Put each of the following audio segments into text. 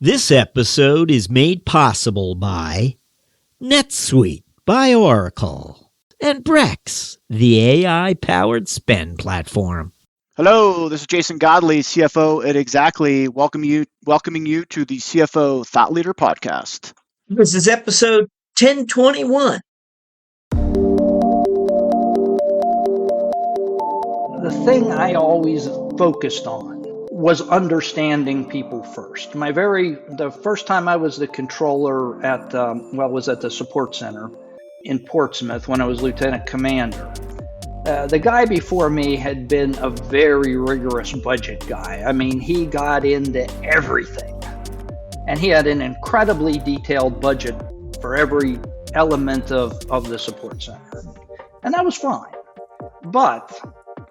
This episode is made possible by NetSuite by Oracle and Brex, the AI-powered spend platform. Hello, this is Jason Godley, CFO at Exactly, welcoming you to the CFO Thought Leader Podcast. This is episode 1021. The thing I always focused on was understanding people first. The first time I was the controller was at the support center in Portsmouth when I was lieutenant commander. The guy before me had been a very rigorous budget guy. I mean, he got into everything. And he had an incredibly detailed budget for every element of the support center. And that was fine. But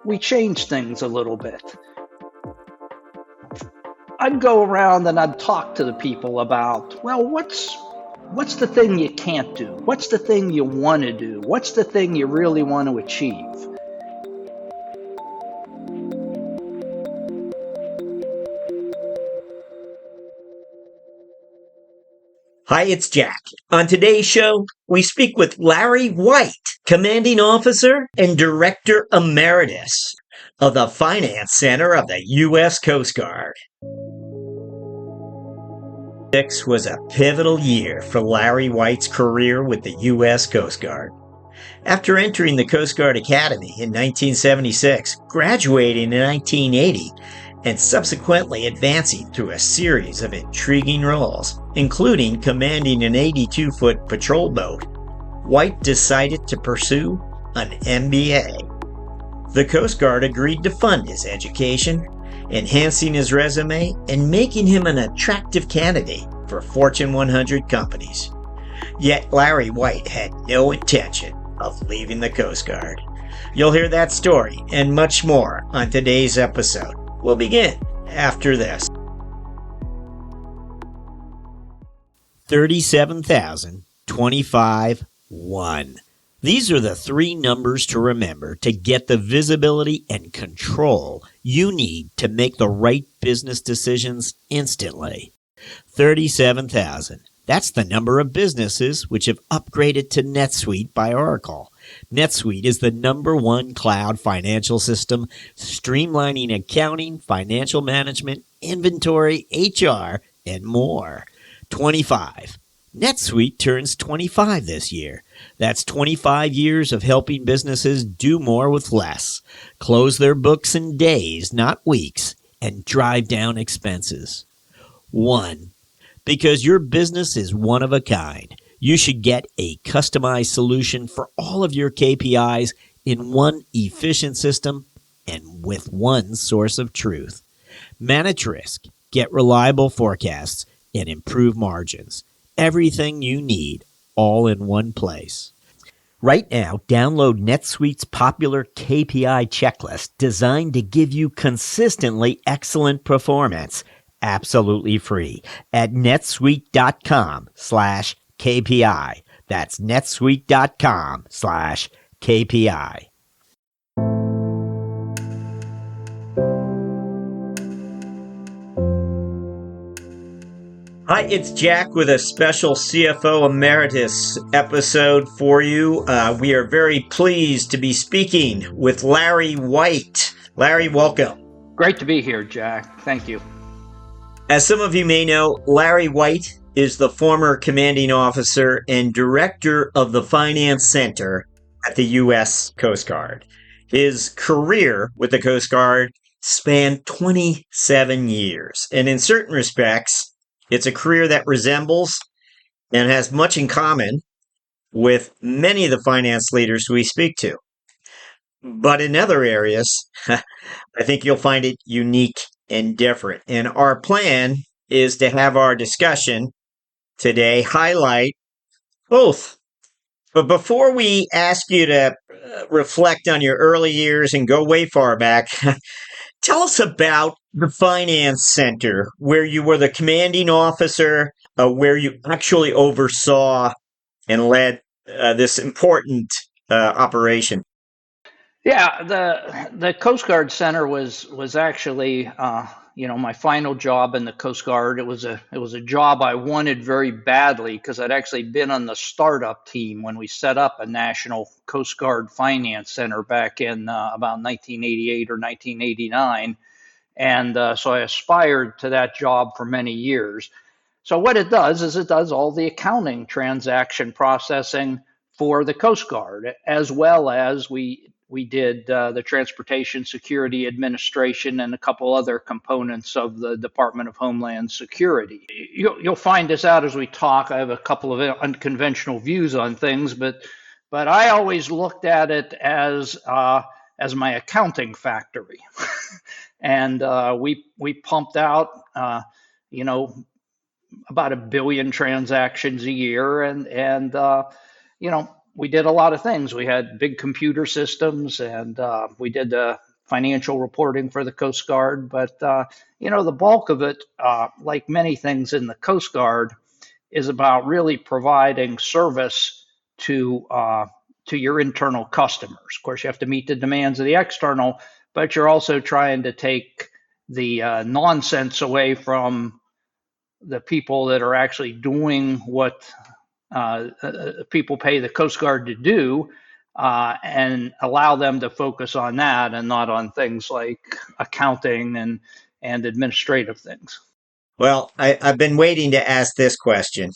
we changed things a little bit. I'd go around and I'd talk to the people about, well, what's the thing you can't do? What's the thing you want to do? What's the thing you really want to achieve? Hi, it's Jack. On today's show, we speak with Larry White, Commanding Officer and Director Emeritus of the Finance Center of the U.S. Coast Guard. 2006 was a pivotal year for Larry White's career with the U.S. Coast Guard. After entering the Coast Guard Academy in 1976, graduating in 1980, and subsequently advancing through a series of intriguing roles, including commanding an 82-foot patrol boat, White decided to pursue an MBA. The Coast Guard agreed to fund his education, enhancing his resume and making him an attractive candidate for Fortune 100 companies. Yet Larry White had no intention of leaving the Coast Guard. You'll hear that story and much more on today's episode. We'll begin after this. 37,025-1. These are the three numbers to remember to get the visibility and control you need to make the right business decisions instantly. 37,000. That's the number of businesses which have upgraded to NetSuite by Oracle. NetSuite is the #1 cloud financial system, streamlining accounting, financial management, inventory, HR, and more. 25. NetSuite turns 25 this year. That's 25 years of helping businesses do more with less, close their books in days, not weeks, and drive down expenses. 1. Because your business is one of a kind, you should get a customized solution for all of your KPIs in one efficient system and with one source of truth. Manage risk, get reliable forecasts, and improve margins. Everything you need, all in one place. Right now, download NetSuite's popular KPI checklist designed to give you consistently excellent performance, absolutely free, at netsuite.com/KPI. That's netsuite.com/KPI. Hi, it's Jack with a special CFO Emeritus episode for you. We are very pleased to be speaking with Larry White. Larry, welcome. Great to be here, Jack. Thank you. As some of you may know, Larry White is the former commanding officer and director of the Finance Center at the U.S. Coast Guard. His career with the Coast Guard spanned 27 years, and in certain respects, it's a career that resembles and has much in common with many of the finance leaders we speak to. But in other areas, I think you'll find it unique and different. And our plan is to have our discussion today highlight both. But before we ask you to reflect on your early years and go way far back, tell us about the Finance Center, where you were the commanding officer, where you actually oversaw and led this important operation. Yeah, the Coast Guard Center was actually my final job in the Coast Guard, it was a job I wanted very badly because I'd actually been on the startup team when we set up a national Coast Guard finance center back in about 1988 or 1989. And so I aspired to that job for many years. So what it does is it does all the accounting transaction processing for the Coast Guard, as well as we did the Transportation Security Administration and a couple other components of the Department of Homeland Security. You'll find this out as we talk. I have a couple of unconventional views on things, but I always looked at it as my accounting factory, and we pumped out, about 1 billion transactions a year, and we did a lot of things. We had big computer systems, and we did the financial reporting for the Coast Guard. But the bulk of it, like many things in the Coast Guard, is about really providing service to your internal customers. Of course, you have to meet the demands of the external, but you're also trying to take the nonsense away from the people that are actually doing what people pay the Coast Guard to do, and allow them to focus on that and not on things like accounting and administrative things. Well, I've been waiting to ask this question.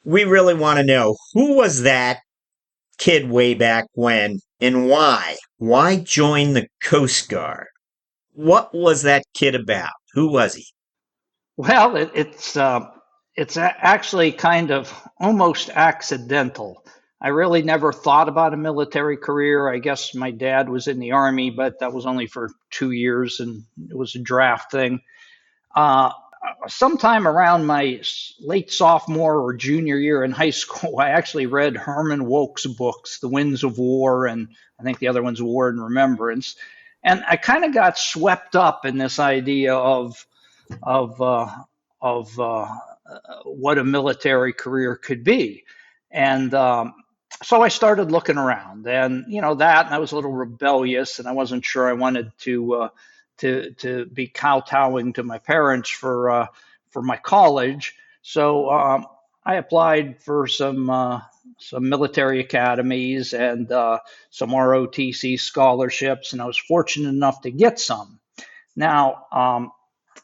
We really want to know, who was that kid way back when and why? Why join the Coast Guard? What was that kid about? Who was he? Well, it's actually kind of almost accidental. I really never thought about a military career. I guess my dad was in the Army, but that was only for 2 years, and it was a draft thing. Uh, Sometime around my late sophomore or junior year in high school, I actually read Herman Wouk's books, The Winds of War, and I think the other one's War and Remembrance. And I kind of got swept up in this idea of what a military career could be, and so I started looking around, and and I was a little rebellious, and I wasn't sure I wanted to be kowtowing to my parents for my college. So I applied for some military academies and some ROTC scholarships, and I was fortunate enough to get some. Now,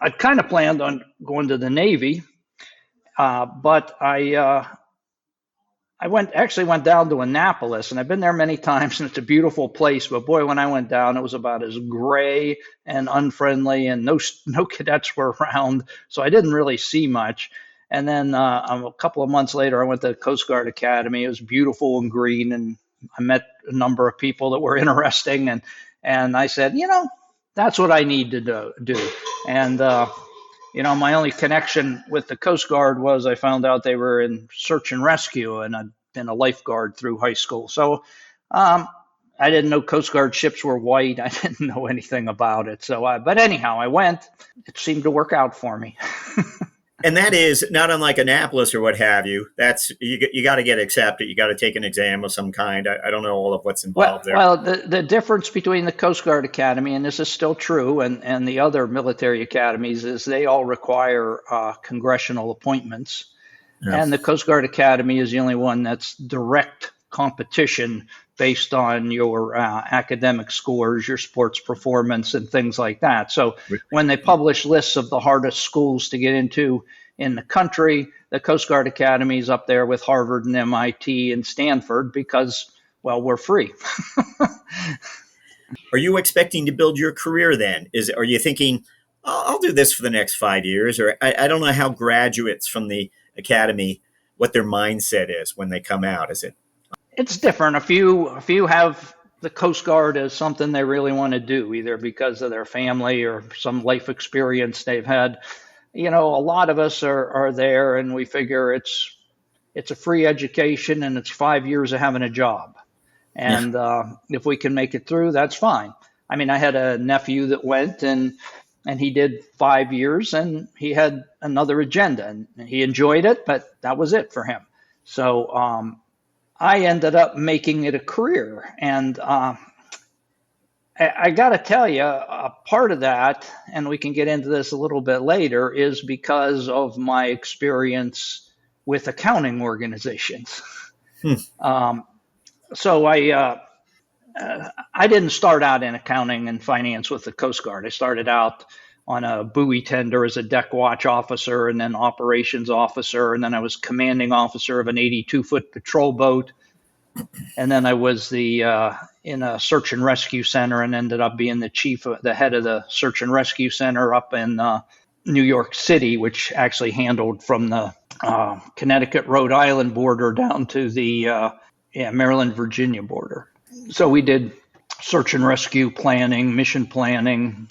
I'd kind of planned on going to the Navy, but I went down to Annapolis, and I've been there many times, and it's a beautiful place. But boy, when I went down, it was about as gray and unfriendly, and no cadets were around, so I didn't really see much. And then a couple of months later, I went to the Coast Guard Academy. It was beautiful and green, and I met a number of people that were interesting, and I said, that's what I need to do. And my only connection with the Coast Guard was I found out they were in search and rescue, and I'd been a lifeguard through high school. So I didn't know Coast Guard ships were white. I didn't know anything about it. But anyhow, I went. It seemed to work out for me. And that is not unlike Annapolis or what have you. That's you got to get accepted. You got to take an exam of some kind. I don't know all of what's involved there. Well, the difference between the Coast Guard Academy, and this is still true, and the other military academies is they all require congressional appointments. Yeah. And the Coast Guard Academy is the only one that's direct competition based on your academic scores, your sports performance, and things like that. So when they publish lists of the hardest schools to get into in the country, the Coast Guard Academy is up there with Harvard and MIT and Stanford because, well, we're free. Are you expecting to build your career then? Are you thinking, I'll do this for the next 5 years? Or I don't know how graduates from the academy, what their mindset is when they come out. Is it? It's different. A few have the Coast Guard as something they really want to do, either because of their family or some life experience they've had. A lot of us are there, and we figure it's a free education, and it's 5 years of having a job. And if we can make it through, that's fine. I mean, I had a nephew that went, and he did 5 years, and he had another agenda, and he enjoyed it, but that was it for him. So I ended up making it a career, and I got to tell you, a part of that, and we can get into this a little bit later, is because of my experience with accounting organizations. Hmm. Um, so I didn't start out in accounting and finance with the Coast Guard. I started out on a buoy tender as a deck watch officer, and then operations officer, and then I was commanding officer of an 82-foot patrol boat, and then I was the in a search and rescue center, and ended up being the head of the search and rescue center up in New York City, which actually handled from the Connecticut Rhode Island border down to the Maryland Virginia border. So we did search and rescue planning, mission planning,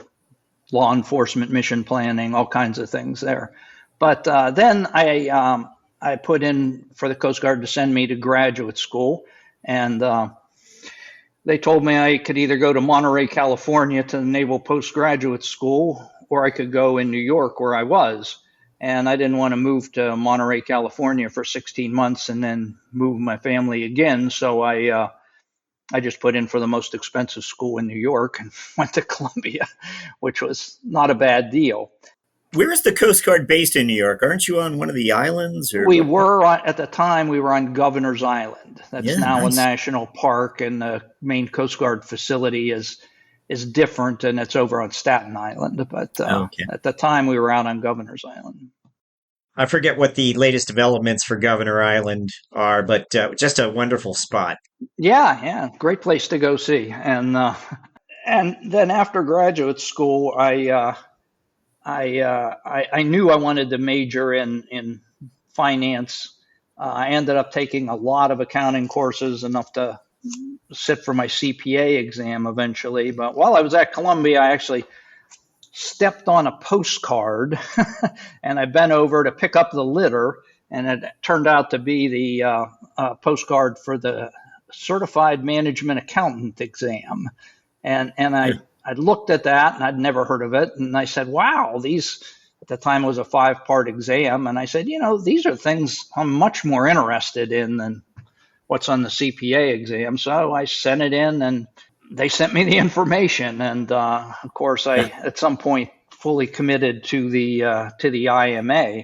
law enforcement mission planning, all kinds of things there. But then I put in for the Coast Guard to send me to graduate school, and they told me I could either go to Monterey, California to the Naval Postgraduate School, or I could go in New York where I was. And I didn't want to move to Monterey, California for 16 months and then move my family again. So I just put in for the most expensive school in New York and went to Columbia, which was not a bad deal. Where is the Coast Guard based in New York? Aren't you on one of the islands? Or We were at the time we were on Governor's Island. That's yeah, now a nice. national park, and the main Coast Guard facility is different, and it's over on Staten Island. But Okay. at the time we were out on Governor's Island. I forget what the latest developments for Governor Island are, but just a wonderful spot. Yeah, great place to go see. And then after graduate school, I knew I wanted to major in finance. I ended up taking a lot of accounting courses, enough to sit for my CPA exam eventually. But while I was at Columbia, I actually stepped on a postcard and I bent over to pick up the litter, and it turned out to be the postcard for the Certified Management Accountant exam. And I looked at that, and I'd never heard of it. And I said, wow, these, at the time it was a 5-part exam. And I said, these are things I'm much more interested in than what's on the CPA exam. So I sent it in, and they sent me the information. And of course, I at some point fully committed to the IMA.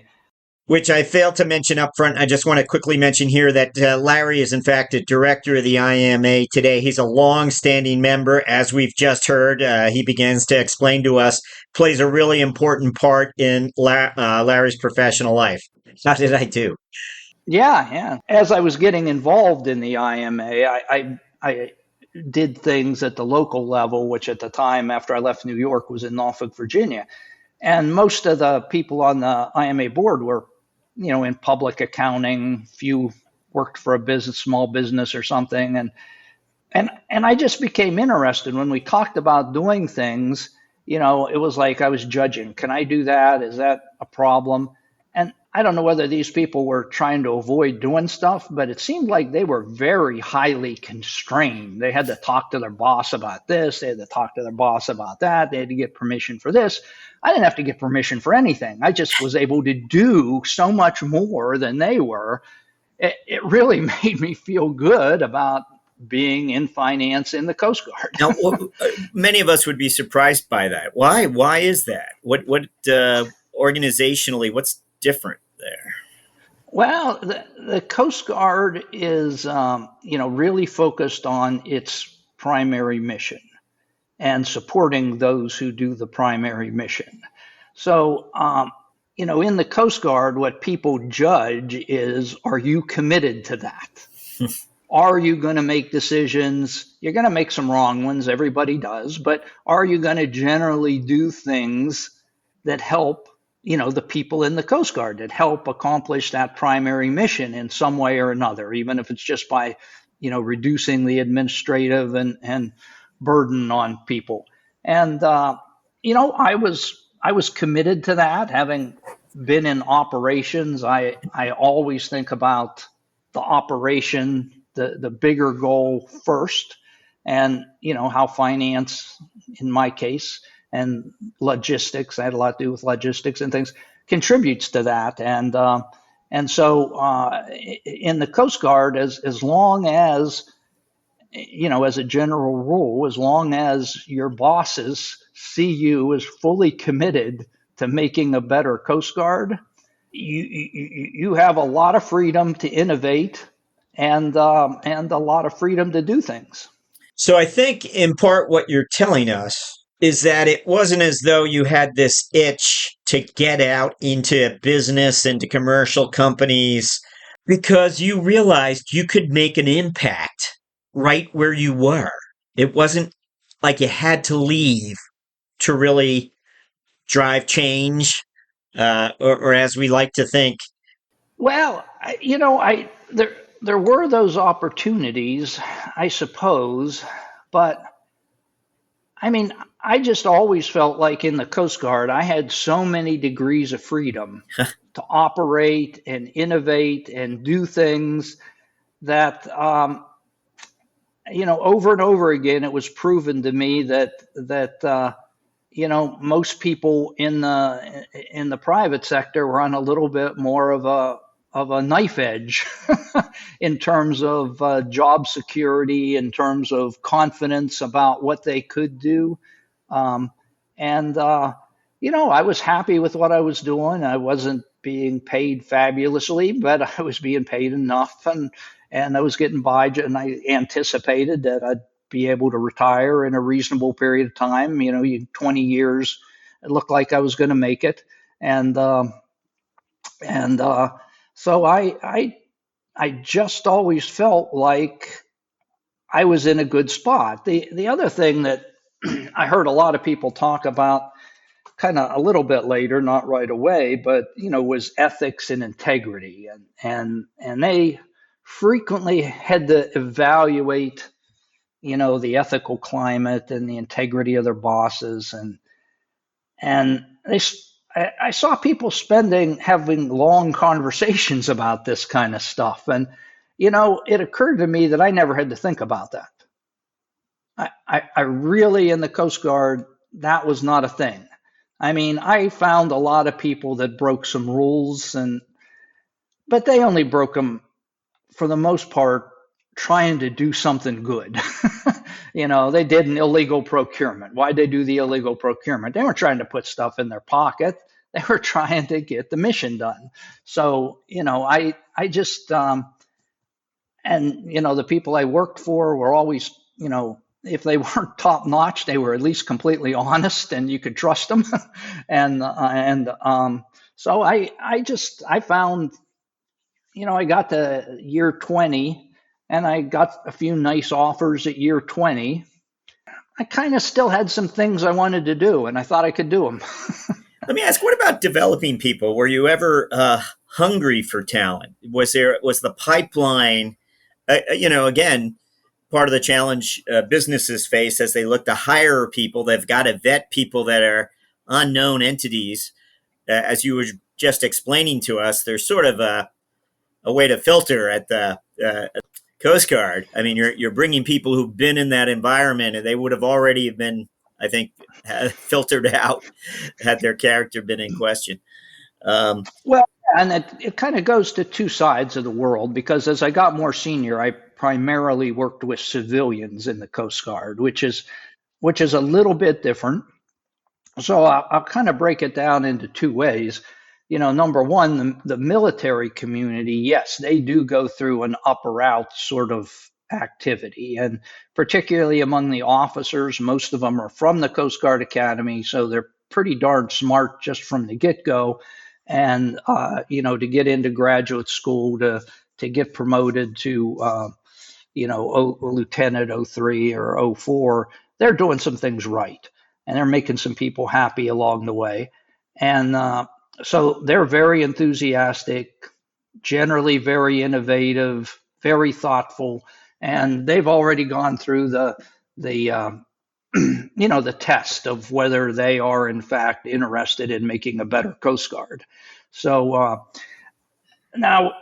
Which I failed to mention up front. I just want to quickly mention here that Larry is, in fact, a director of the IMA today. He's a long-standing member, as we've just heard. He begins to explain to us, plays a really important part in Larry's professional life. How did I do? Yeah. As I was getting involved in the IMA, I did things at the local level, which at the time, after I left New York, was in Norfolk, Virginia. And most of the people on the IMA board were, in public accounting. Few worked for a small business or something. And I just became interested when we talked about doing things. It was like I was judging. Can I do that? Is that a problem? And I don't know whether these people were trying to avoid doing stuff, but it seemed like they were very highly constrained. They had to talk to their boss about this. They had to talk to their boss about that. They had to get permission for this. I didn't have to get permission for anything. I just was able to do so much more than they were. It really made me feel good about being in finance in the Coast Guard. Now, many of us would be surprised by that. Why? Why is that? What organizationally, what's different there? Well, the Coast Guard is, really focused on its primary mission and supporting those who do the primary mission. So, in the Coast Guard, what people judge is, are you committed to that? Are you going to make decisions? You're going to make some wrong ones. Everybody does. But are you going to generally do things that help, the people in the Coast Guard, that help accomplish that primary mission in some way or another, even if it's just by, reducing the administrative and burden on people. And, I was committed to that. Having been in operations, I always think about the operation, the bigger goal first, and how finance, in my case, and logistics, I had a lot to do with logistics and things, contributes to that. And so in the Coast Guard, as long as as a general rule, as long as your bosses see you as fully committed to making a better Coast Guard, you have a lot of freedom to innovate and a lot of freedom to do things. So I think in part what you're telling us is that it wasn't as though you had this itch to get out into business, into commercial companies, because you realized you could make an impact right where you were. It wasn't like you had to leave to really drive change, or as we like to think. Well, I there were those opportunities, I suppose, but I mean, I just always felt like in the Coast Guard, I had so many degrees of freedom to operate and innovate and do things that, over and over again, it was proven to me that most people in the private sector were on a little bit more of a knife edge in terms of job security, in terms of confidence about what they could do. Um, and, I was happy with what I was doing. I wasn't being paid fabulously, but I was being paid enough and I was getting by. And I anticipated that I'd be able to retire in a reasonable period of time. 20 years, it looked like I was going to make it. And, and, so I just always felt like I was in a good spot. The other thing that I heard a lot of people talk about kind of a little bit later, not right away, but was ethics and integrity, and they frequently had to evaluate the ethical climate and the integrity of their bosses, and I saw people having long conversations about this kind of stuff, and it occurred to me that I never had to think about that. I really, in the Coast Guard, that was not a thing. I mean, I found a lot of people that broke some rules, but they only broke them for the most part trying to do something good. They did an illegal procurement. Why'd they do the illegal procurement? They weren't trying to put stuff in their pocket. They were trying to get the mission done. So, I just, the people I worked for were always, if they weren't top notch, they were at least completely honest and you could trust them. So I found, I got to year 20 and I got a few nice offers at year 20. I kind of still had some things I wanted to do and I thought I could do them. Let me ask, what about developing people? Were you ever hungry for talent? Was the pipeline, again, part of the challenge businesses face as they look to hire people? They've got to vet people that are unknown entities. As you were just explaining to us, there's sort of a way to filter at the Coast Guard. I mean, you're bringing people who've been in that environment, and they would have already been, I think, filtered out had their character been in question. Well, and it kind of goes to two sides of the world, because as I got more senior, I primarily worked with civilians in the Coast Guard, which is a little bit different. So I'll kind of break it down into two ways. Number one, the military community, yes, they do go through an upper out sort of activity. And particularly among the officers, most of them are from the Coast Guard Academy. So they're pretty darn smart just from the get go. And, to get into graduate school, to get promoted to, lieutenant 03 or 04, they're doing some things right. And they're making some people happy along the way. And so they're very enthusiastic, generally very innovative, very thoughtful, and they've already gone through the the test of whether they are in fact interested in making a better Coast Guard. So now,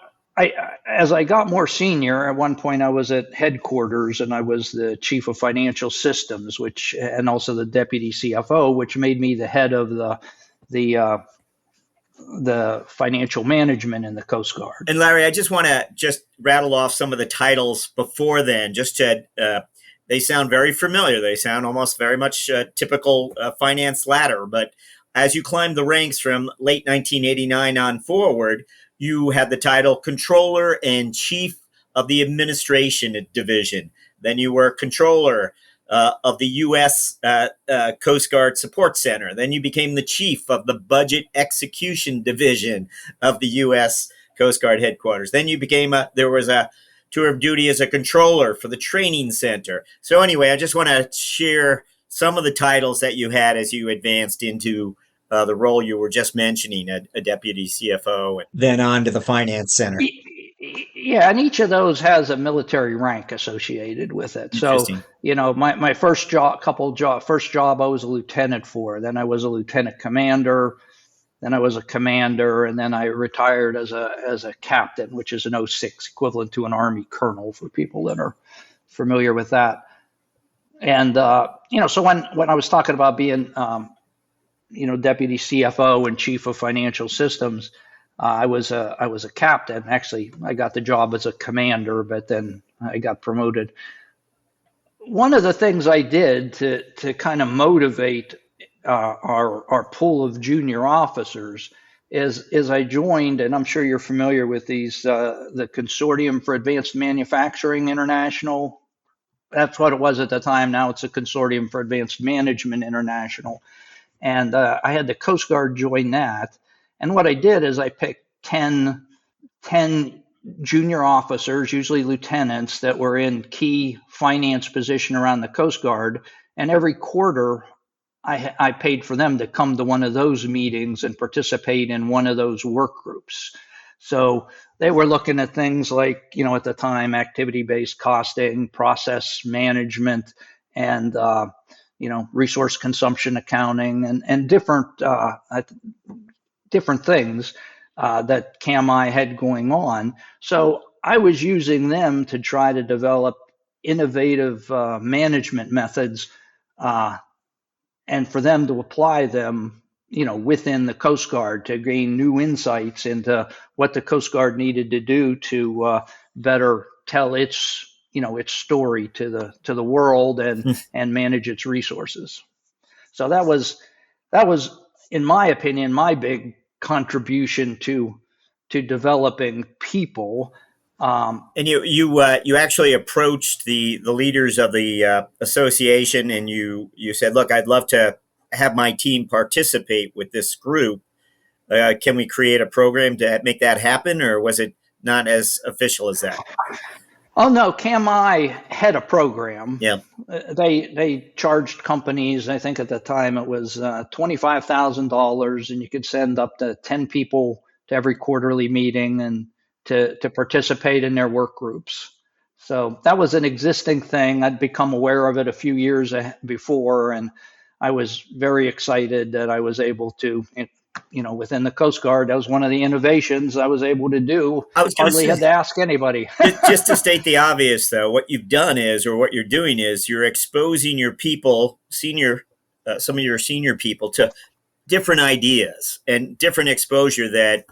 as I got more senior, at one point I was at headquarters and I was the chief of financial systems, and also the deputy CFO, which made me the head of the financial management in the Coast Guard. And Larry, I just want to rattle off some of the titles before then, just to they sound very familiar. They sound almost very much typical finance ladder. But as you climb the ranks from late 1989 on forward, you had the title Controller and Chief of the Administration Division. Then you were Controller of the U.S. Coast Guard Support Center. Then you became the Chief of the Budget Execution Division of the U.S. Coast Guard Headquarters. Then you became there was a tour of duty as a controller for the training center. So anyway, I just want to share some of the titles that you had as you advanced into the role you were just mentioning, a deputy CFO, and then on to the finance center. Yeah, and each of those has a military rank associated with it. So, my first job, first job I was a lieutenant for. Then I was a lieutenant commander. Then I was a commander, and then I retired as a captain, which is an 06, equivalent to an Army colonel for people that are familiar with that. And so when I was talking about being deputy CFO and chief of financial systems, I was a captain. Actually, I got the job as a commander, but then I got promoted. One of the things I did to kind of motivate our pool of junior officers is I joined, and I'm sure you're familiar with these, the Consortium for Advanced Manufacturing International. That's what it was at the time. Now it's a Consortium for Advanced Management International. And I had the Coast Guard join that. And what I did is I picked 10 junior officers, usually lieutenants, that were in key finance position around the Coast Guard. And every quarter, I paid for them to come to one of those meetings and participate in one of those work groups. So they were looking at things like, at the time, activity-based costing, process management, and resource consumption accounting, and different things that CAMI had going on. So I was using them to try to develop innovative management methods, and for them to apply them, within the Coast Guard to gain new insights into what the Coast Guard needed to do to better tell its story to the world and manage its resources. So that was, in my opinion, my big contribution to developing people. And you actually approached the leaders of the association, and you said, "Look, I'd love to have my team participate with this group. Can we create a program to make that happen?" Or was it not as official as that? Oh no, CAMI had a program. Yeah. They charged companies, I think at the time it was $25,000, and you could send up to 10 people to every quarterly meeting and to participate in their work groups. So that was an existing thing. I'd become aware of it a few years before, and I was very excited that I was able to, within the Coast Guard, that was one of the innovations I was able to do. Hardly had to ask anybody. Just to state the obvious, though, what you've done is, or what you're doing is, you're exposing your people, some of your senior people, to different ideas and different exposure that,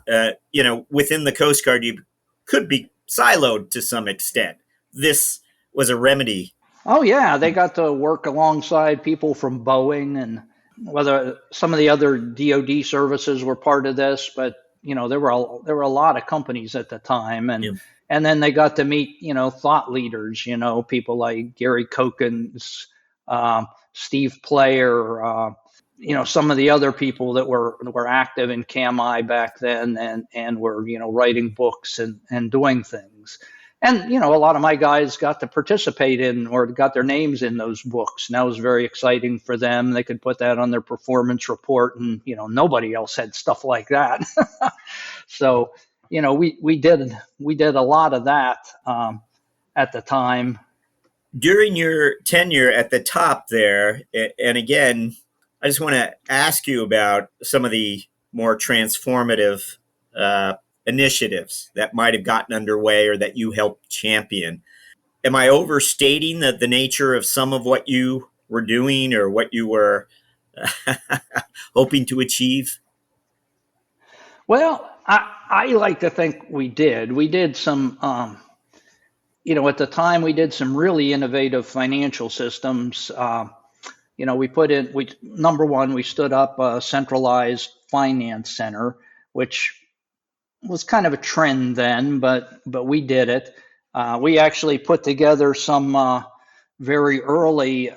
within the Coast Guard, you could be siloed to some extent. This was a remedy. Oh, yeah. They got to work alongside people from Boeing, and whether some of the other DoD services were part of this, but, there were a lot of companies at the time. And then they got to meet, thought leaders, people like Gary Kokens, Steve Player, some of the other people that were active in CAMI back then and were, writing books and doing things. And, a lot of my guys got to participate in or got their names in those books. And that was very exciting for them. They could put that on their performance report, and, nobody else had stuff like that. So, we did a lot of that at the time. During your tenure at the top there, and again, I just want to ask you about some of the more transformative initiatives that might have gotten underway or that you helped champion. Am I overstating the nature of some of what you were doing or what you were hoping to achieve? Well, I like to think we did. We did some at the time we did some really innovative financial systems. Number one, we stood up a centralized finance center, which was kind of a trend then, but we did it. We actually put together some very early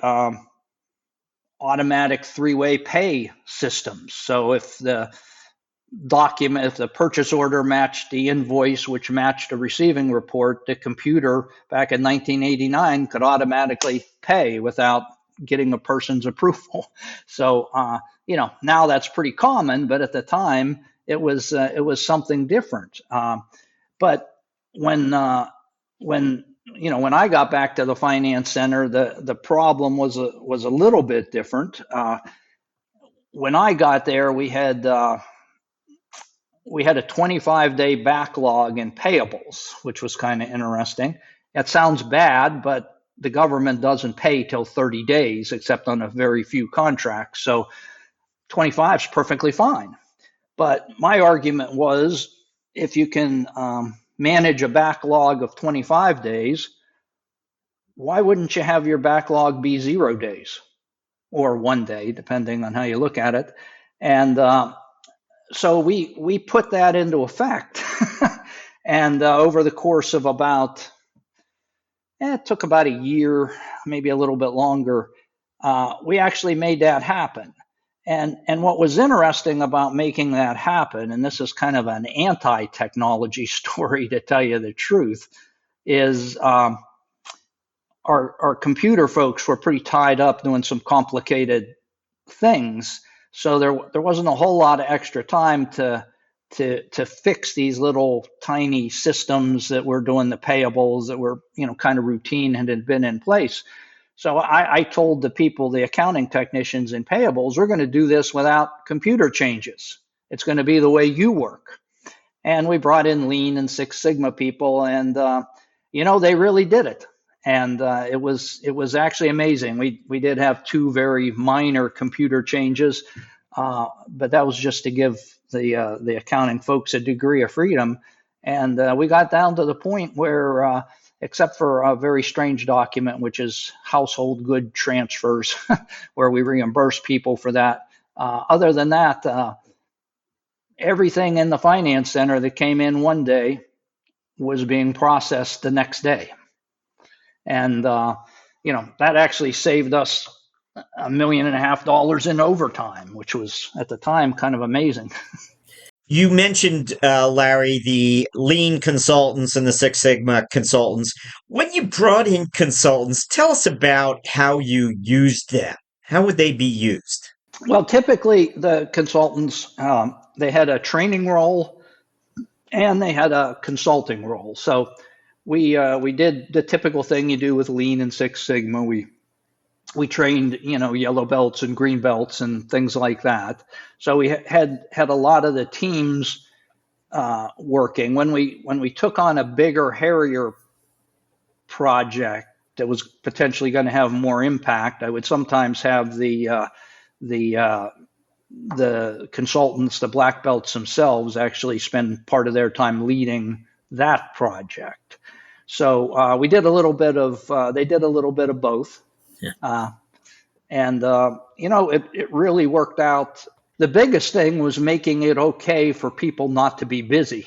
automatic three-way pay systems. So if the purchase order matched the invoice, which matched a receiving report, the computer back in 1989 could automatically pay without getting a person's approval. So, now that's pretty common, but at the time it was something different. But when I got back to the finance center, the problem was a little bit different. When I got there, we had a 25-day backlog in payables, which was kind of interesting. That sounds bad, but the government doesn't pay till 30 days, except on a very few contracts. So 25 is perfectly fine. But my argument was, if you can manage a backlog of 25 days, why wouldn't you have your backlog be 0 days or 1 day, depending on how you look at it? And so we put that into effect. And over the course of it took about a year, maybe a little bit longer, we actually made that happen. And what was interesting about making that happen, and this is kind of an anti-technology story to tell you the truth, is our computer folks were pretty tied up doing some complicated things. So there wasn't a whole lot of extra time to fix these little tiny systems that were doing the payables that were kind of routine and had been in place. So I told the accounting technicians in payables, we're going to do this without computer changes. It's going to be the way you work. And we brought in Lean and Six Sigma people, and they really did it. And it was actually amazing. We did have 2 very minor computer changes, but that was just to give the accounting folks a degree of freedom. And we got down to the point where, except for a very strange document, which is household good transfers, where we reimburse people for that. Other than that, everything in the finance center that came in one day was being processed the next day. And, that actually saved us $1.5 million in overtime, which was at the time kind of amazing. You mentioned, Larry, the lean consultants and the Six Sigma consultants. When you brought in consultants, tell us about how you used them. How would they be used? Well, typically the consultants, they had a training role and they had a consulting role. So we did the typical thing you do with Lean and Six Sigma. We trained, yellow belts and green belts and things like that. So we had a lot of the teams working. When we took on a bigger, hairier project that was potentially going to have more impact, I would sometimes have the consultants, the black belts themselves, actually spend part of their time leading that project. So we did a little bit of. They did a little bit of both. Yeah. It really worked out. The biggest thing was making it okay for people not to be busy.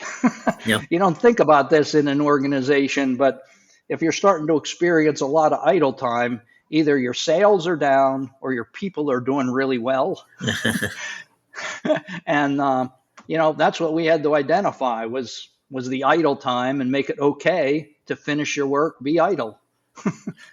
Yep. You don't think about this in an organization, but if you're starting to experience a lot of idle time, either your sales are down or your people are doing really well. And, that's what we had to identify was the idle time and make it okay to finish your work, be idle.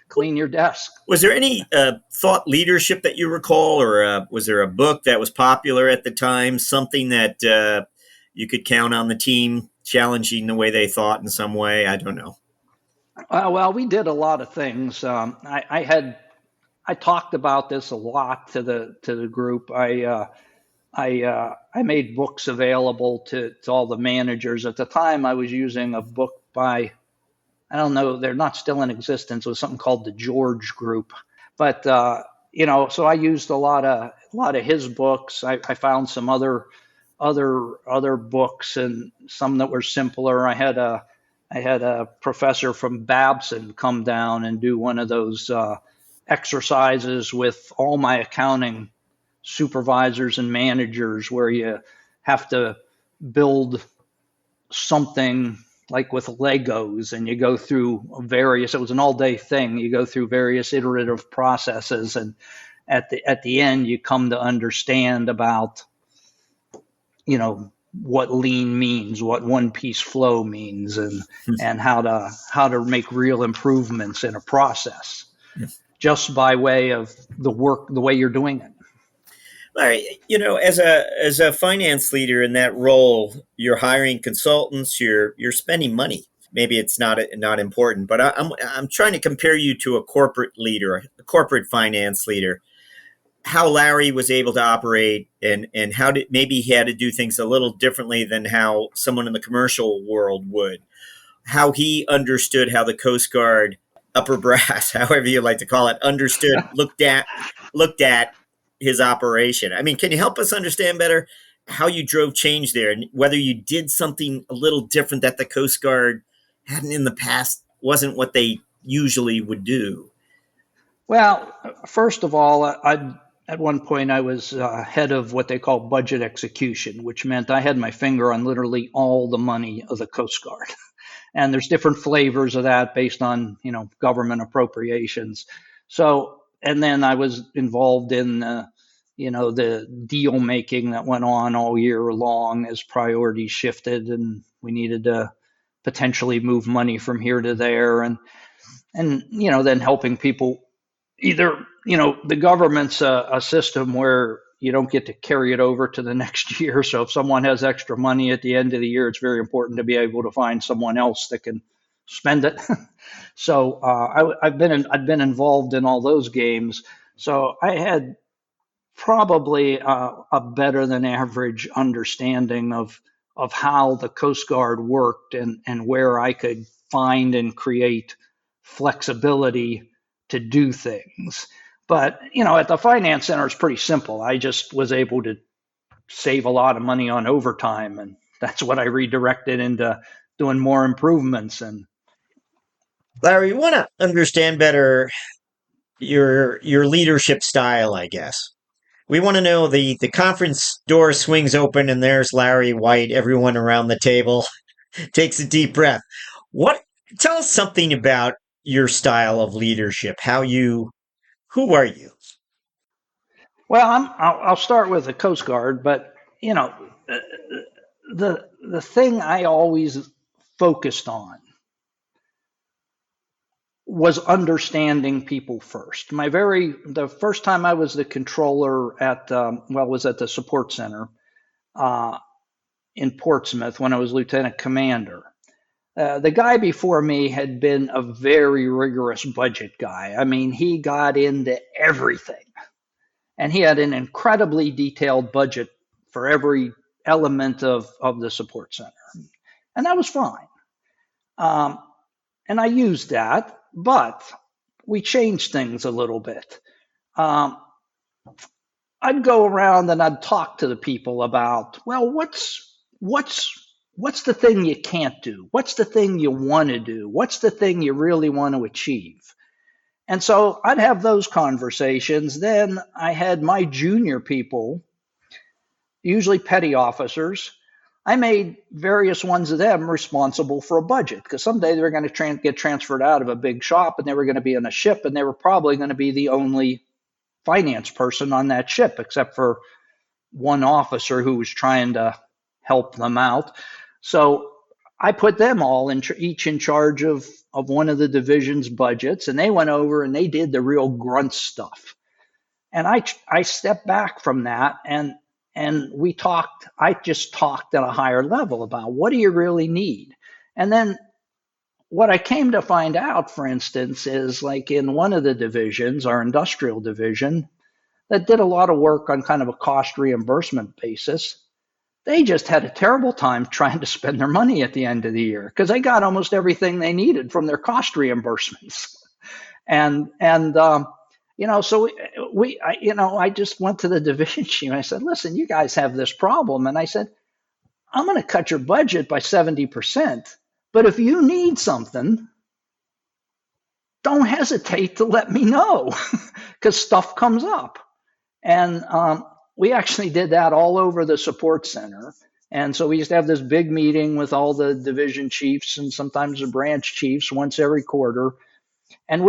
Clean your desk. Was there any thought leadership that you recall, or was there a book that was popular at the time, something that you could count on the team challenging the way they thought in some way? I don't know. Well, we did a lot of things. I talked about this a lot to the group. I made books available to all the managers. At the time, I was using a book by, I don't know, they're not still in existence. It was something called the George Group. But, so I used a lot of his books. I found some other books and some that were simpler. I had I had a professor from Babson come down and do one of those exercises with all my accounting supervisors and managers where you have to build something like with Legos and you go through various, it was an all day thing. You go through various iterative processes and at the end you come to understand about, what lean means, what one piece flow means, and how to make real improvements in a process just by way of the way you're doing it. Larry, as a finance leader in that role, you're hiring consultants, you're spending money. Maybe it's not important, but I'm trying to compare you to a corporate leader, a corporate finance leader. How Larry was able to operate, and how did maybe he had to do things a little differently than how someone in the commercial world would. How he understood how the Coast Guard upper brass, however you like to call it, looked at his operation. I mean, can you help us understand better how you drove change there, and whether you did something a little different that the Coast Guard hadn't in the past, wasn't what they usually would do? Well, first of all, at one point I was head of what they call budget execution, which meant I had my finger on literally all the money of the Coast Guard. And there's different flavors of that based on government appropriations. So, and then I was involved in the deal making that went on all year long as priorities shifted and we needed to potentially move money from here to there, and then helping people either, the government's a system where you don't get to carry it over to the next year. So if someone has extra money at the end of the year, it's very important to be able to find someone else that can spend it. So I've been involved in all those games. So I had probably a better than average understanding of how the Coast Guard worked and where I could find and create flexibility to do things. But at the finance center, it's pretty simple. I just was able to save a lot of money on overtime, and that's what I redirected into doing more improvements. And Larry, we want to understand better your leadership style, I guess. We want to know the conference door swings open and there's Larry White, everyone around the table takes a deep breath. What Tell us something about your style of leadership. Who are you? well, I'll start with the Coast Guard, but the thing I always focused on was understanding people first. The first time I was the controller was at the support center uh, in Portsmouth when I was lieutenant commander. The guy before me had been a very rigorous budget guy. I mean, he got into everything, and he had an incredibly detailed budget for every element of the support center, and that was fine. Um, and I used that, but we changed things a little bit. Um, I'd go around and I'd talk to the people about, well, what's the thing you can't do? What's the thing you want to do? What's the thing you really want to achieve? And so I'd have those conversations. Then I had my junior people, usually petty officers. I made various ones of them responsible for a budget because someday they were going to get transferred out of a big shop and they were going to be on a ship and they were probably going to be the only finance person on that ship, except for one officer who was trying to help them out. So I put them all each in charge of one of the division's budgets, and they went over and they did the real grunt stuff. And I stepped back from that and we talked. I just talked at a higher level about what do you really need, and then what I came to find out, for instance, is like in one of the divisions, our industrial division, that did a lot of work on kind of a cost reimbursement basis. They just had a terrible time trying to spend their money at the end of the year because they got almost everything they needed from their cost reimbursements. So I just went to the division chief and I said, listen, you guys have this problem. And I said, I'm going to cut your budget by 70%, But if you need something, don't hesitate to let me know because stuff comes up. And we actually did that all over the support center. And so we used to have this big meeting with all the division chiefs and sometimes the branch chiefs once every quarter. And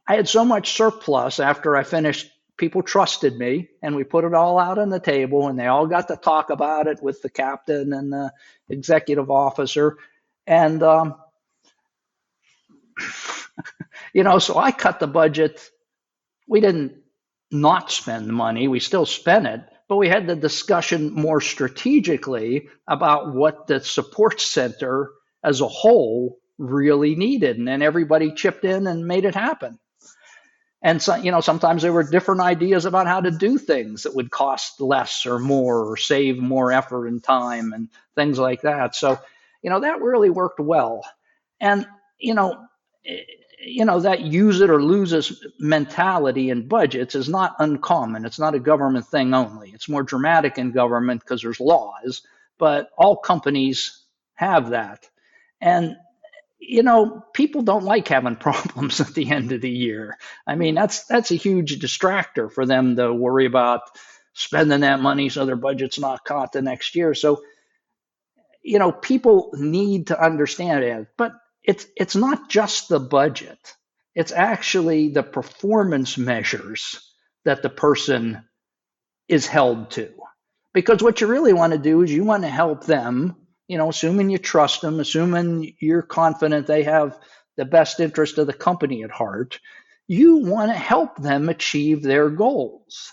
I had so much surplus after I finished. People trusted me, and we put it all out on the table, and they all got to talk about it with the captain and the executive officer. And, so I cut the budget. We didn't not spend the money, we still spent it, but we had the discussion more strategically about what the support center as a whole really needed. And then everybody chipped in and made it happen. And so, sometimes there were different ideas about how to do things that would cost less or more or save more effort and time and things like that. So, that really worked well. And, that use it or lose it mentality in budgets is not uncommon. It's not a government thing only. It's more dramatic in government because there's laws, but all companies have that. And people don't like having problems at the end of the year. I mean, that's a huge distractor for them to worry about spending that money so their budget's not caught the next year. So, people need to understand it. But it's not just the budget. It's actually the performance measures that the person is held to. Because what you really want to do is you want to help them, assuming you trust them, assuming you're confident they have the best interest of the company at heart, you want to help them achieve their goals.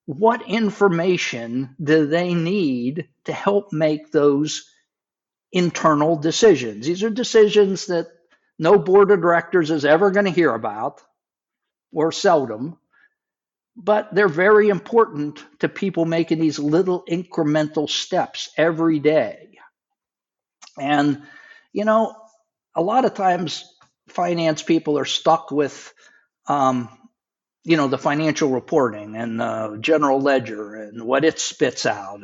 What information do they need to help make those internal decisions? These are decisions that no board of directors is ever going to hear about, or seldom, but they're very important to people making these little incremental steps every day. And, a lot of times finance people are stuck with, the financial reporting and the general ledger and what it spits out.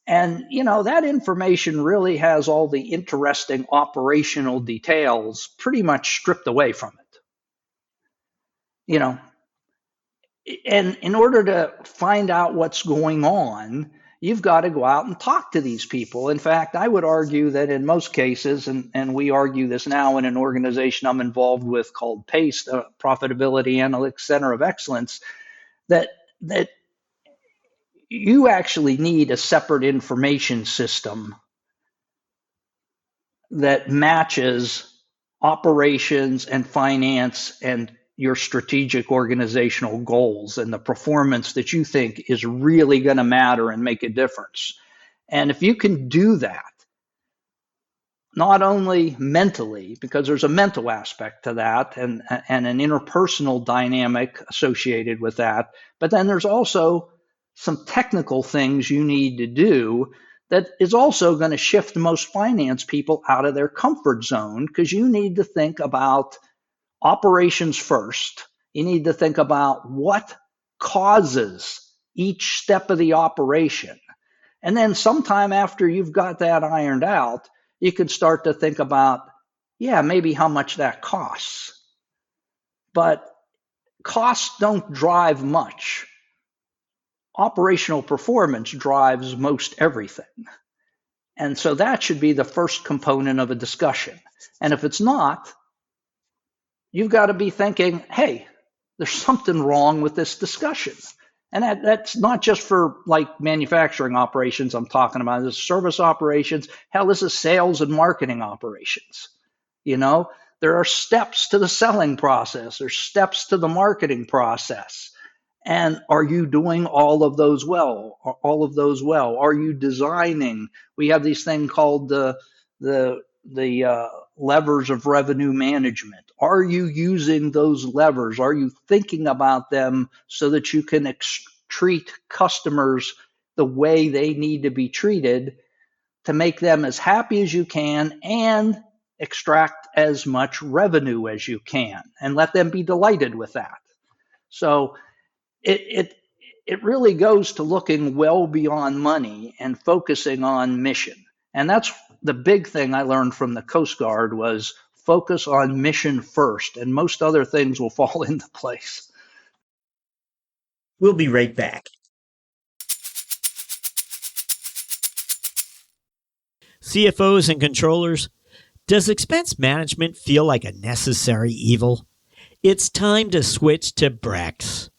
And that information really has all the interesting operational details pretty much stripped away from it. And in order to find out what's going on, you've got to go out and talk to these people. In fact, I would argue that in most cases, and we argue this now in an organization I'm involved with called PACE, the Profitability Analytics Center of Excellence, that you actually need a separate information system that matches operations and finance and your strategic organizational goals and the performance that you think is really going to matter and make a difference. And if you can do that, not only mentally, because there's a mental aspect to that and an interpersonal dynamic associated with that, but then there's also some technical things you need to do that is also going to shift most finance people out of their comfort zone, because you need to think about operations first. You need to think about what causes each step of the operation. And then sometime after you've got that ironed out, you can start to think about, maybe how much that costs. But costs don't drive much. Operational performance drives most everything. And so that should be the first component of a discussion. And if it's not, you've got to be thinking, hey, there's something wrong with this discussion. And that's not just for like manufacturing operations I'm talking about. This is service operations. Hell, this is sales and marketing operations. There are steps to the selling process. There's steps to the marketing process. And are you doing all of those well? Are you designing? We have these things called the levers of revenue management. Are you using those levers? Are you thinking about them so that you can treat customers the way they need to be treated to make them as happy as you can and extract as much revenue as you can and let them be delighted with that? So it really goes to looking well beyond money and focusing on mission. And that's the big thing I learned from the Coast Guard was focus on mission first, and most other things will fall into place. We'll be right back. CFOs and controllers, does expense management feel like a necessary evil? It's time to switch to Brex.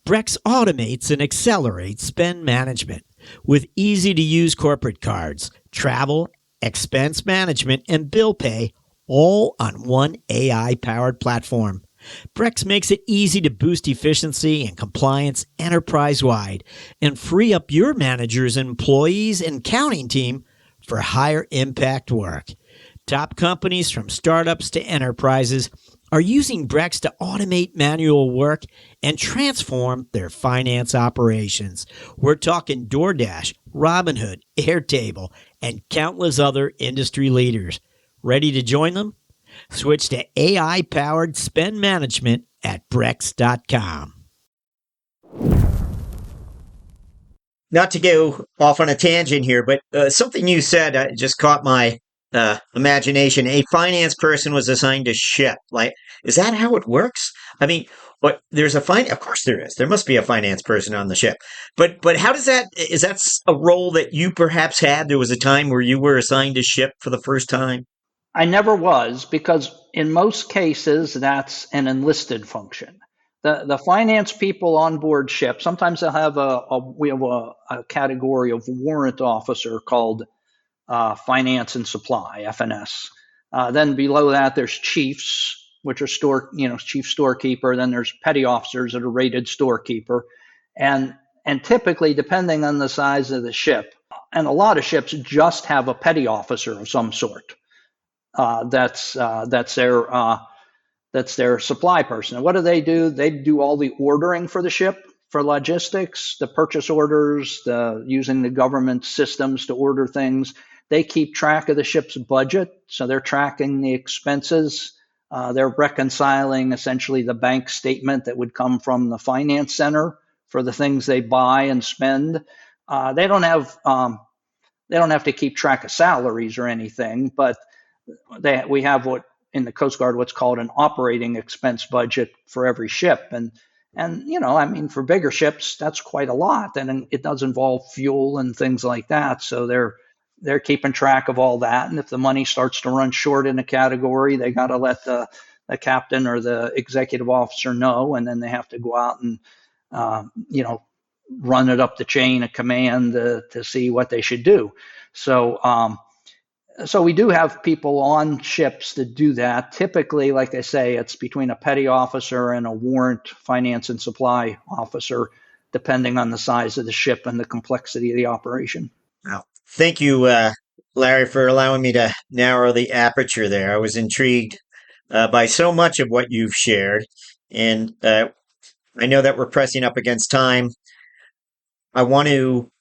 Brex automates and accelerates spend management with easy-to-use corporate cards, travel, expense management, and bill pay, all on one AI-powered platform. Brex makes it easy to boost efficiency and compliance enterprise-wide and free up your managers, employees, and accounting team for higher impact work. Top companies from startups to enterprises are using Brex to automate manual work and transform their finance operations. We're talking DoorDash, Robinhood, Airtable, and countless other industry leaders. Ready to join them? Switch to AI-powered spend management at Brex.com. Not to go off on a tangent here, but something you said just caught my imagination. A finance person was assigned a ship. Like, is that how it works? I mean, but there's of course there is. There must be a finance person on the ship. But how does that, is that a role that you perhaps had? There was a time where you were assigned a ship for the first time? I never was, because in most cases that's an enlisted function. The finance people on board ship, sometimes they'll have we have a category of warrant officer called finance and supply, FNS. Then below that, there's chiefs, which are chief storekeeper. Then there's petty officers that are rated storekeeper, and typically, depending on the size of the ship, and a lot of ships just have a petty officer of some sort. That's their supply person. And what do? They do all the ordering for the ship, for logistics, the purchase orders, using the government systems to order things. They keep track of the ship's budget, so they're tracking the expenses. They're reconciling essentially the bank statement that would come from the finance center for the things they buy and spend. They don't have to keep track of salaries or anything, but we have what in the Coast Guard what's called an operating expense budget for every ship, and for bigger ships that's quite a lot, and it does involve fuel and things like that. So they're keeping track of all that, and if the money starts to run short in a category, they got to let the captain or the executive officer know, and then they have to go out and run it up the chain of command to see what they should do. So we do have people on ships that do that. Typically, like I say, it's between a petty officer and a warrant finance and supply officer, depending on the size of the ship and the complexity of the operation. Wow. Thank you, Larry, for allowing me to narrow the aperture there. I was intrigued by so much of what you've shared, and I know that we're pressing up against time. I want to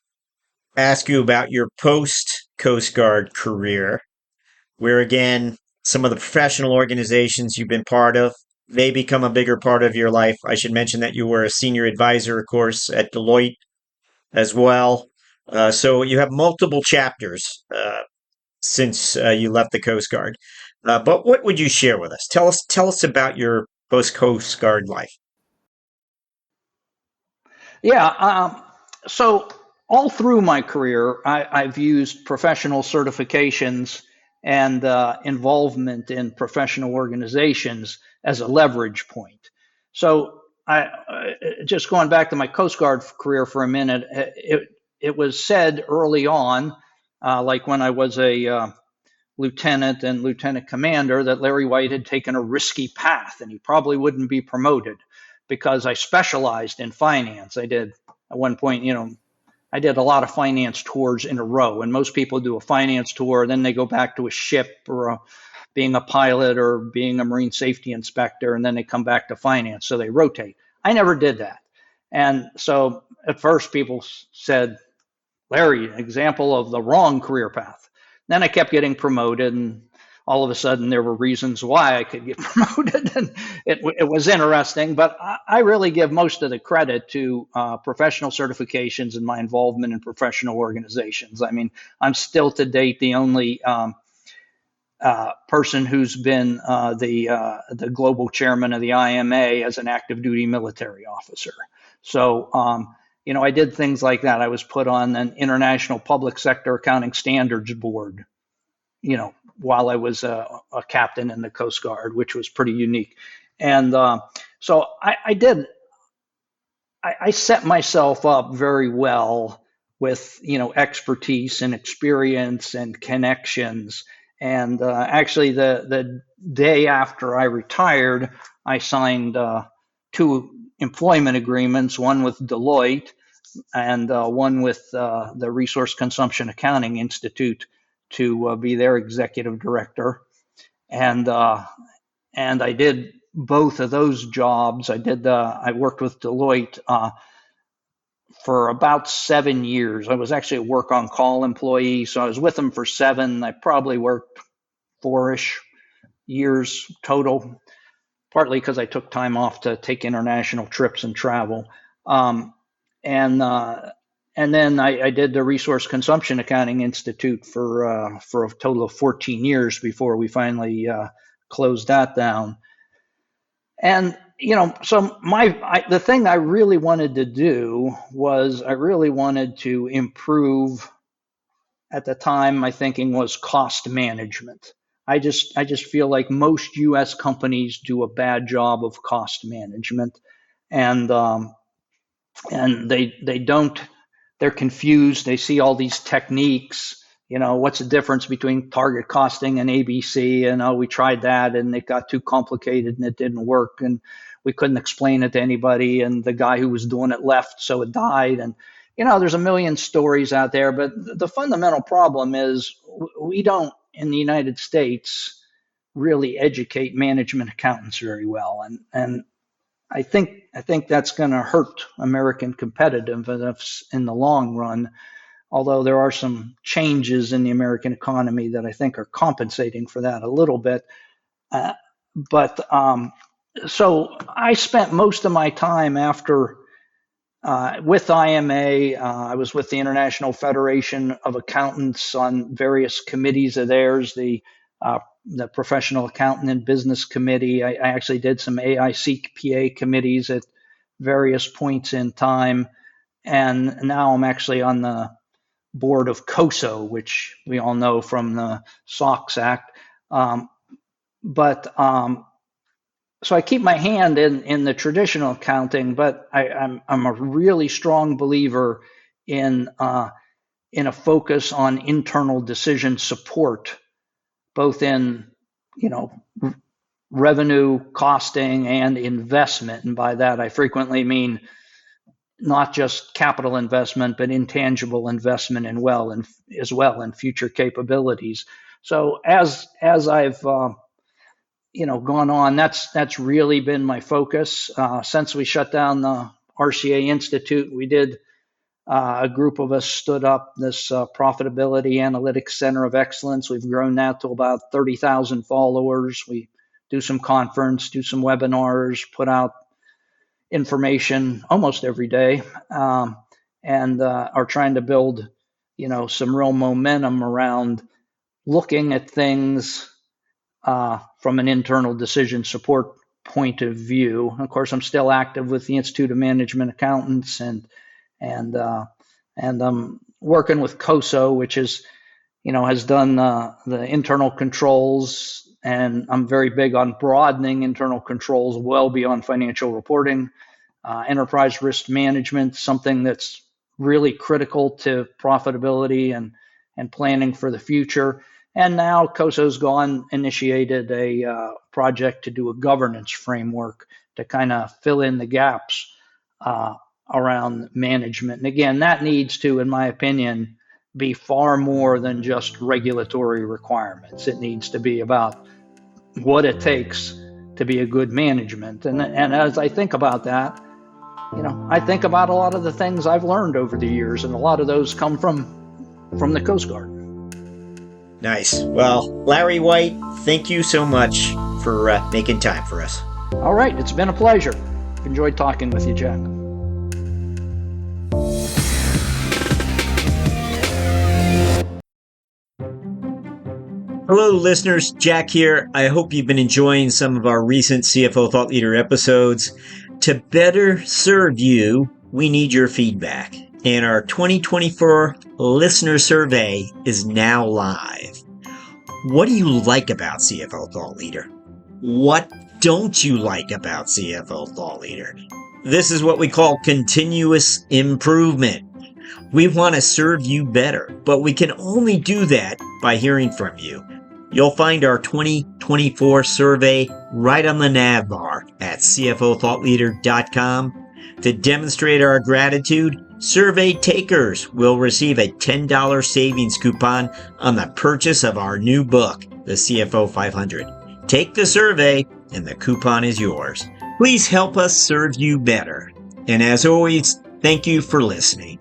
ask you about your post-Coast Guard career, where, again, some of the professional organizations you've been part of, they become a bigger part of your life. I should mention that you were a senior advisor, of course, at Deloitte as well. So you have multiple chapters since you left the Coast Guard. But what would you share with us? Tell us about your post-Coast Guard life. Yeah. So all through my career, I've used professional certifications and involvement in professional organizations as a leverage point. So just going back to my Coast Guard career for a minute, it was said early on, like when I was a lieutenant and lieutenant commander, that Larry White had taken a risky path and he probably wouldn't be promoted because I specialized in finance. I did at one point, I did a lot of finance tours in a row, and most people do a finance tour, then they go back to a ship or being a pilot or being a marine safety inspector, and then they come back to finance, so they rotate. I never did that. And so at first people said, Larry, example of the wrong career path. Then I kept getting promoted, and all of a sudden there were reasons why I could get promoted, and it was interesting. But I really give most of the credit to professional certifications and my involvement in professional organizations. I mean, I'm still to date the only person who's been the global chairman of the IMA as an active duty military officer. So, I did things like that. I was put on an International Public Sector Accounting Standards Board, while I was a captain in the Coast Guard, which was pretty unique. And so I set myself up very well with, expertise and experience and connections. And actually, the day after I retired, I signed 2 employment agreements, one with Deloitte and one with the Resource Consumption Accounting Institute to be their executive director. And I did both of those jobs. I worked with Deloitte for about 7 years. I was actually a work-on-call employee, so I was with them for 7. I probably worked 4-ish years total, partly because I took time off to take international trips and travel. And then I did the Resource Consumption Accounting Institute for a total of 14 years before we finally closed that down. And so the thing I really wanted to do was I really wanted to improve. At the time, my thinking was cost management. I just feel like most U.S. companies do a bad job of cost management, and they don't. They're confused. They see all these techniques. What's the difference between target costing and ABC? And we tried that, and it got too complicated, and it didn't work, and we couldn't explain it to anybody. And the guy who was doing it left, so it died. And there's a million stories out there, but the fundamental problem is we don't, in the United States, really educate management accountants very well, and I think that's going to hurt American competitiveness in the long run. Although there are some changes in the American economy that I think are compensating for that a little bit. So I spent most of my time after with IMA. I was with the International Federation of Accountants on various committees of theirs, the Professional Accountant and Business Committee. I actually did some AICPA committees at various points in time. And now I'm actually on the board of COSO, which we all know from the SOX Act. So I keep my hand in the traditional accounting, but I'm a really strong believer in a focus on internal decision support, both in revenue, costing, and investment. And by that, I frequently mean not just capital investment, but intangible investment as well in future capabilities. So as I've gone on, that's really been my focus. Since we shut down the RCA Institute, we did a group of us stood up this Profitability Analytics Center of Excellence. We've grown that to about 30,000 followers. We do some conference, do some webinars, put out information almost every day, and are trying to build, some real momentum around looking at things from an internal decision support point of view. Of course, I'm still active with the Institute of Management Accountants, and I'm working with COSO, which is, has done the internal controls, and I'm very big on broadening internal controls well beyond financial reporting. Enterprise risk management, something that's really critical to profitability and planning for the future. And now COSO's initiated a project to do a governance framework to kind of fill in the gaps around management. And again, that needs to, in my opinion, be far more than just regulatory requirements. It needs to be about what it takes to be a good management. And as I think about that, I think about a lot of the things I've learned over the years, and a lot of those come from the Coast Guard. Nice. Well, Larry White, thank you so much for making time for us. All right, it's been a pleasure. Enjoyed talking with you, Jack. Hello, listeners. Jack here. I hope you've been enjoying some of our recent CFO Thought Leader episodes. To better serve you, we need your feedback. And our 2024 listener survey is now live. What do you like about CFO Thought Leader? What don't you like about CFO Thought Leader? This is what we call continuous improvement. We want to serve you better, but we can only do that by hearing from you. You'll find our 2024 survey right on the nav bar at cfothoughtleader.com. To demonstrate our gratitude, survey takers will receive a $10 savings coupon on the purchase of our new book, The CFO 500. Take the survey and the coupon is yours. Please help us serve you better. And as always, thank you for listening.